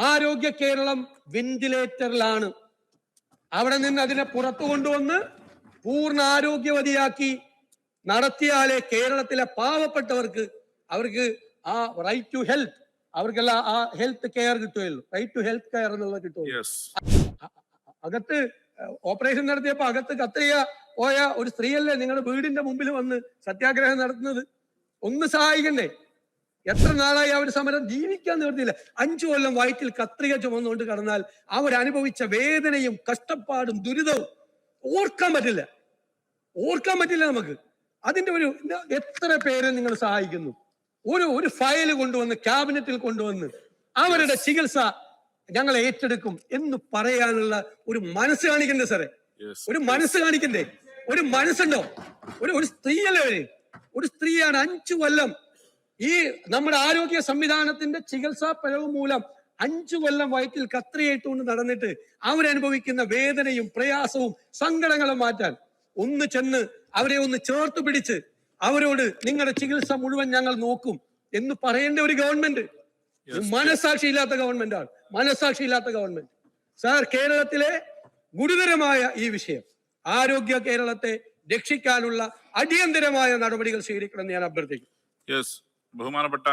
ആരോഗ്യ കേരളം വെന്റിലേറ്ററിലാണ്. അവിടെ നിന്ന് അതിനെ പുറത്തു കൊണ്ടുവന്ന് പൂർണ്ണ ആരോഗ്യവതിയാക്കി നടത്തിയാലേ കേരളത്തിലെ പാവപ്പെട്ടവർക്ക് അവർക്ക് ആ റൈറ്റ് ടു ഹെൽത്ത് അവർക്കെല്ലാം ആ ഹെൽത്ത് കെയർ കിട്ടുകയുള്ളൂ. റൈറ്റ് ടു ഹെൽത്ത് കെയർ എന്നുള്ളത് കിട്ടുമല്ലോ. അകത്ത് ഓപ്പറേഷൻ നടത്തിയപ്പോ അകത്ത് കത്രിക പോയ ഒരു സ്ത്രീയല്ലേ നിങ്ങളുടെ വീടിന്റെ മുമ്പിൽ വന്ന് സത്യാഗ്രഹം നടത്തുന്നത്? ഒന്ന് സഹായിക്കണ്ടേ? എത്ര നാളായി അവർ സമരം? ജീവിക്കാൻ നിവർത്തിയില്ല. 5 കൊല്ലം വയറ്റിൽ കത്രിക ചുമന്നുകൊണ്ട് കടന്നാൽ അവരനുഭവിച്ച വേദനയും കഷ്ടപ്പാടും ദുരിതവും ഓർക്കാൻ പറ്റില്ല നമുക്ക്. അതിന്റെ ഒരു എത്ര പേരെ നിങ്ങൾ സഹായിക്കുന്നു? ഒരു ഫയൽ കൊണ്ടുവന്ന് ക്യാബിനറ്റിൽ കൊണ്ടുവന്ന് അവരുടെ ചികിത്സ ഞങ്ങൾ ഏറ്റെടുക്കും എന്ന് പറയാനുള്ള ഒരു മനസ്സ് കാണിക്കണ്ടേ സാറേ? ഒരു മനസ്സ് കാണിക്കണ്ടേ? ഒരു മനസ്സുണ്ടോ? ഒരു സ്ത്രീയല്ലേ? ഒരു സ്ത്രീയാണ് 5 കൊല്ലം ഈ നമ്മുടെ ആരോഗ്യ സംവിധാനത്തിന്റെ ചികിത്സാ പിഴവ് മൂലം 5 കൊല്ലം വയറ്റിൽ കത്രിയേറ്റുകൊണ്ട് നടന്നിട്ട് അവരനുഭവിക്കുന്ന വേദനയും പ്രയാസവും സങ്കടങ്ങളും മാറ്റാൻ ഒന്ന് ചെന്ന് അവരെ ഒന്ന് ചേർത്ത് പിടിച്ച് അവരോട് നിങ്ങളുടെ ചികിത്സ മുഴുവൻ ഞങ്ങൾ നോക്കും എന്ന് പറയേണ്ട ഒരു ഗവൺമെന്റ് മനസാക്ഷിയില്ലാത്ത ഗവൺമെന്റാണ്. മനസാക്ഷിയില്ലാത്ത ഗവൺമെന്റ്. സാർ, കേരളത്തിലെ ഗുരുതരമായ ഈ വിഷയം ആരോഗ്യ കേരളത്തെ രക്ഷിക്കാനുള്ള അടിയന്തരമായ നടപടികൾ സ്വീകരിക്കണമെന്ന് ഞാൻ അഭ്യർത്ഥിക്കുന്നു. ബഹുമാനപ്പെട്ട